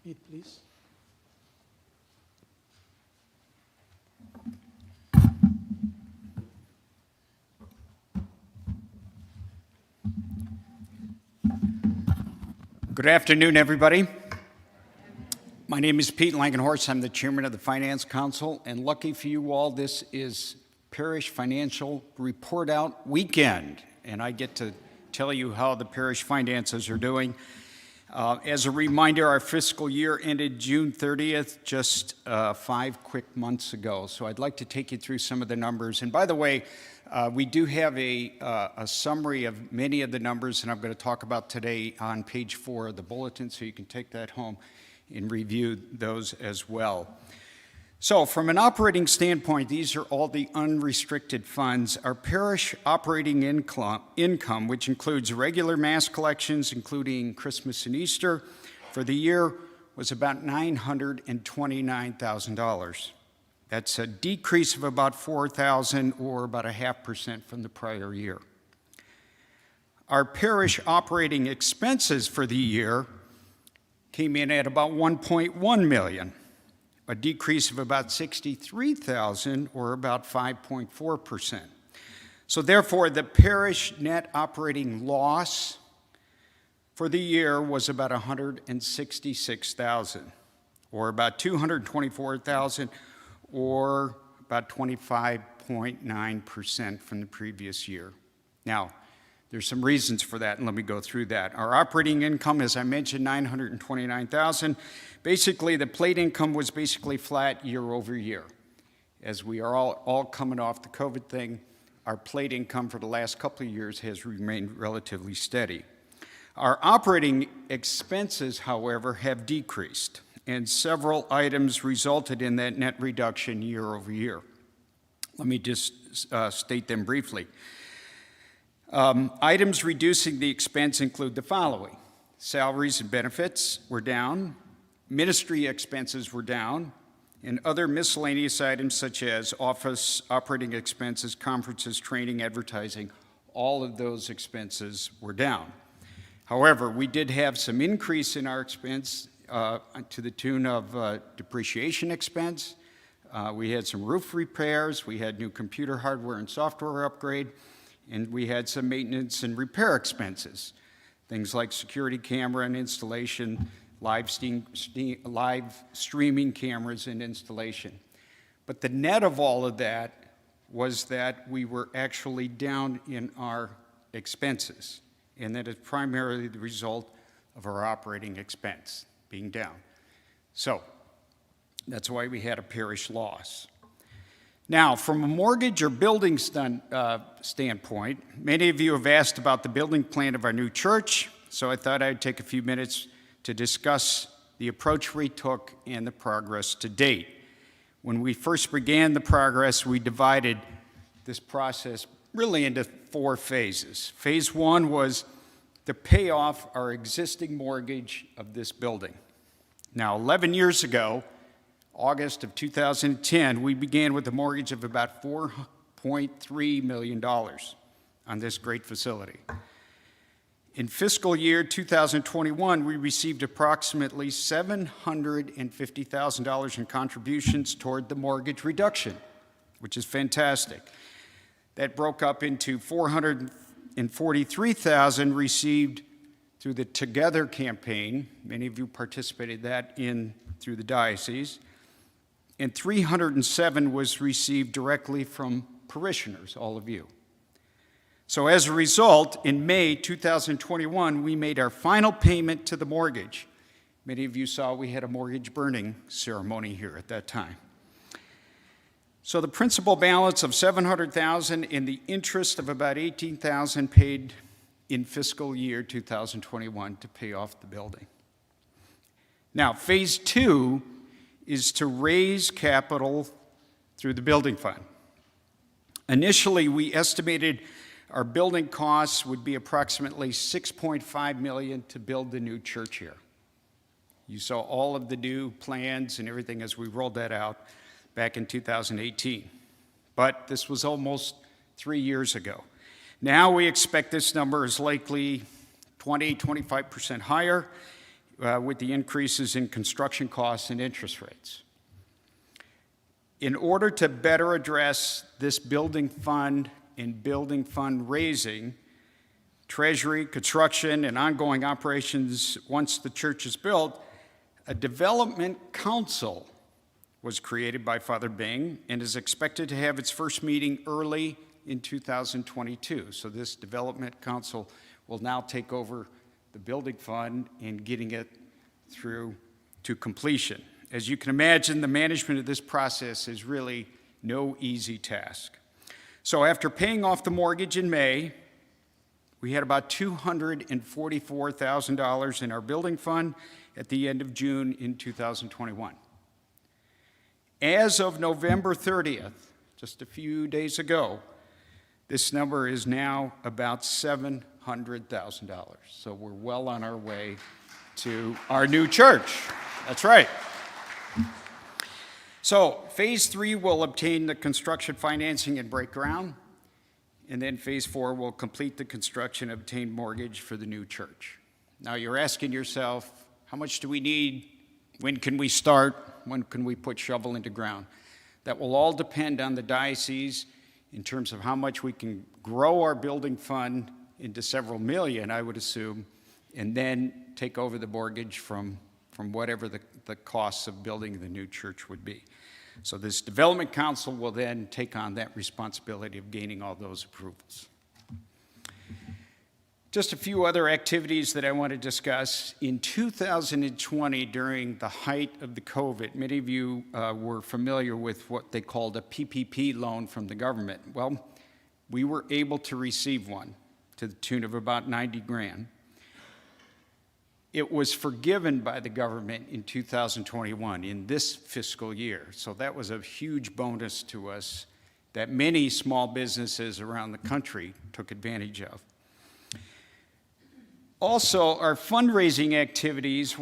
Heath, please. Good afternoon, everybody. My name is Pete Langenhorst. I'm the chairman of the Finance Council, and lucky for you all, this is Parish Financial Report Out weekend, and I get to tell you how the parish finances are doing. As a reminder, our fiscal year ended June 30th, just 5 quick months ago. So I'd like to take you through some of the numbers. And by the way, we do have a summary of many of the numbers, and I'm going to talk about today on page 4 of the bulletin, so you can take that home and review those as well. So from an operating standpoint, these are all the unrestricted funds. Our parish operating income, which includes regular mass collections, including Christmas and Easter, for the year was about $929,000. That's a decrease of about $4,000 or about 0.5% from the prior year. Our parish operating expenses for the year came in at about $1.1 million, a decrease of about $63,000 or about 5.4%. So therefore, the parish net operating loss for the year was about $166,000, or about $224,000, or about 25.9% from the previous year. Now, there's some reasons for that, and let me go through that. Our operating income, as I mentioned, $929,000. Basically, the plate income was basically flat year over year. As we are all coming off the COVID thing, our plate income for the last couple of years has remained relatively steady. Our operating expenses, however, have decreased, and several items resulted in that net reduction year over year. Let me just state them briefly. Items reducing the expense include the following. Salaries and benefits were down, ministry expenses were down, and other miscellaneous items such as office operating expenses, conferences, training, advertising, all of those expenses were down. However, we did have some increase in our expense to the tune of depreciation expense. We had some roof repairs, we had new computer hardware and software upgrade, and we had some maintenance and repair expenses, things like security camera and installation, live streaming cameras and installation. But the net of all of that was that we were actually down in our expenses, and that is primarily the result of our operating expense being down. So that's why we had a parish loss. Now, from a mortgage or building standpoint, many of you have asked about the building plan of our new church, so I thought I'd take a few minutes to discuss the approach we took and the progress to date. When we first began the progress, we divided this process really into 4 phases. Phase 1 was to pay off our existing mortgage of this building. Now, 11 years ago, August of 2010, we began with a mortgage of about $4.3 million on this great facility. In fiscal year 2021, we received approximately $750,000 in contributions toward the mortgage reduction, which is fantastic. That broke up into $443,000 received through the Together campaign. Many of you participated through the diocese. And $307,000 was received directly from parishioners, all of you. So as a result, in May 2021, we made our final payment to the mortgage. Many of you saw we had a mortgage burning ceremony here at that time. So the principal balance of $700,000 and the interest of about $18,000 paid in fiscal year 2021 to pay off the building. Now, phase 2 is to raise capital through the building fund. Initially, we estimated our building costs would be approximately $6.5 million to build the new church here. You saw all of the new plans and everything as we rolled that out back in 2018. But this was almost 3 years ago. Now we expect this number is likely 25% higher. with the increases in construction costs and interest rates. In order to better address this building fund and building fund raising, treasury, construction, and ongoing operations once the church is built, a development council was created by Father Bing and is expected to have its first meeting early in 2022. So this development council will now take over the building fund and getting it through to completion. As you can imagine, the management of this process is really no easy task. So after paying off the mortgage in May, we had about $244,000 in our building fund at the end of June in 2021. As of November 30th, just a few days ago, this number is now about $700,000. So we're well on our way to our new church. That's right. So phase 3 will obtain the construction financing and break ground. And then phase 4 will complete the construction and obtain mortgage for the new church. Now you're asking yourself, how much do we need? When can we start? When can we put shovel into ground? That will all depend on the diocese in terms of how much we can grow our building fund into several million, I would assume, and then take over the mortgage from whatever the costs of building the new church would be. So this development council will then take on that responsibility of gaining all those approvals. Just a few other activities that I want to discuss. In 2020, during the height of the COVID, many of you were familiar with what they called a PPP loan from the government. Well, we were able to receive one to the tune of about 90 grand. It was forgiven by the government in 2021, in this fiscal year. So that was a huge bonus to us that many small businesses around the country took advantage of. Also, our fundraising activities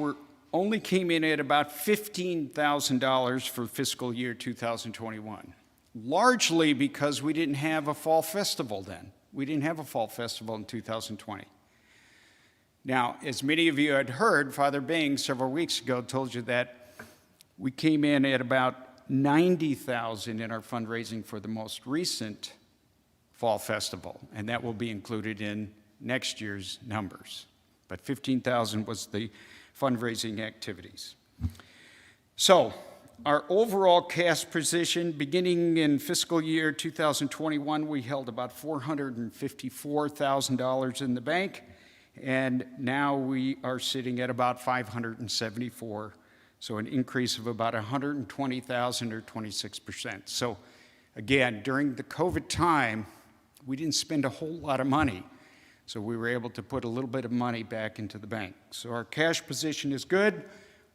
only came in at about $15,000 for fiscal year 2021, largely because we didn't have a fall festival then. We didn't have a fall festival in 2020. Now, as many of you had heard, Father Bing several weeks ago told you that we came in at about $90,000 in our fundraising for the most recent fall festival, and that will be included in next year's numbers. But $15,000 was the fundraising activities. So our overall cash position, beginning in fiscal year 2021, we held about $454,000 in the bank, and now we are sitting at about $574,000, so an increase of about $120,000 or 26%. So again, during the COVID time, we didn't spend a whole lot of money. So we were able to put a little bit of money back into the bank. So our cash position is good,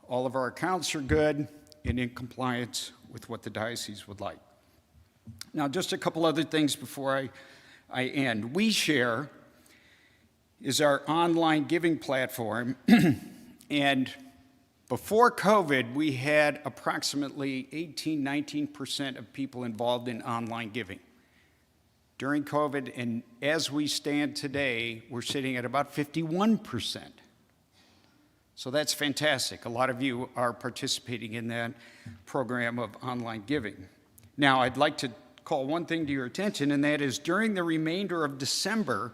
all of our accounts are good, and in compliance with what the diocese would like. Now, just a couple other things before I end. WeShare is our online giving platform, and before COVID, we had approximately 18-19% of people involved in online giving. During COVID, and as we stand today, we're sitting at about 51%. So that's fantastic. A lot of you are participating in that program of online giving. Now, I'd like to call one thing to your attention, and that is during the remainder of December,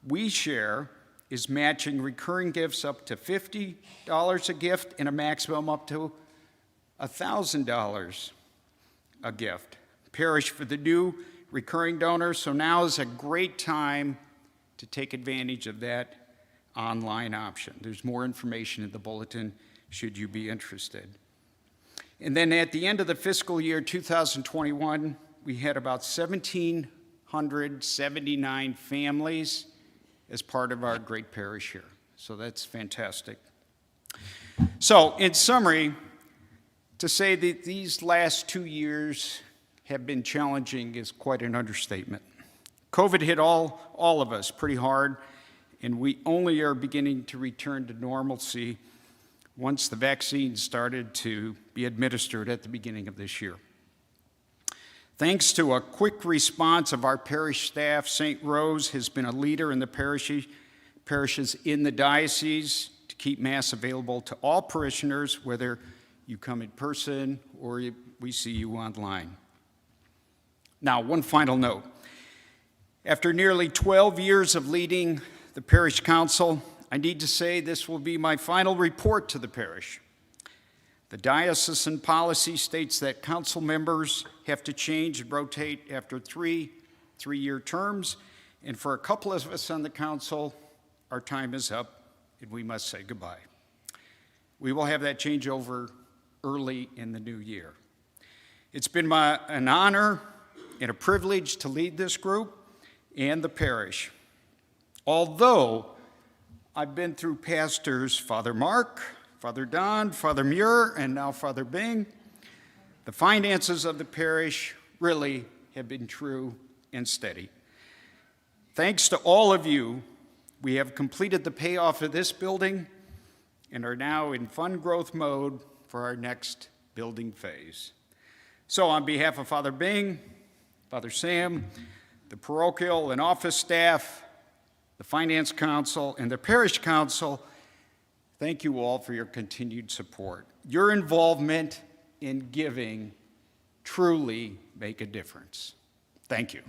WeShare is matching recurring gifts up to $50 a gift and a maximum up to $1,000 a gift. Parish for the new recurring donors, so now is a great time to take advantage of that online option. There's more information in the bulletin should you be interested. And then at the end of the fiscal year 2021, we had about 1,779 families as part of our great parish here. So that's fantastic. So in summary, to say that these last 2 years have been challenging is quite an understatement. COVID hit all of us pretty hard, and we only are beginning to return to normalcy once the vaccine started to be administered at the beginning of this year. Thanks to a quick response of our parish staff, St. Rose has been a leader in the parishes in the diocese to keep Mass available to all parishioners, whether you come in person or we see you online. Now, one final note. After nearly 12 years of leading the parish council, I need to say this will be my final report to the parish. The diocesan policy states that council members have to change and rotate after three-year terms, and for a couple of us on the council, our time is up and we must say goodbye. We will have that changeover early in the new year. It's been an honor and a privilege to lead this group and the parish. Although I've been through pastors Father Mark, Father Don, Father Muir, and now Father Bing, the finances of the parish really have been true and steady. Thanks to all of you, we have completed the payoff of this building and are now in fund growth mode for our next building phase. So on behalf of Father Bing, Father Sam, the parochial and office staff, the finance council, and the parish council, thank you all for your continued support. Your involvement in giving truly make a difference. Thank you.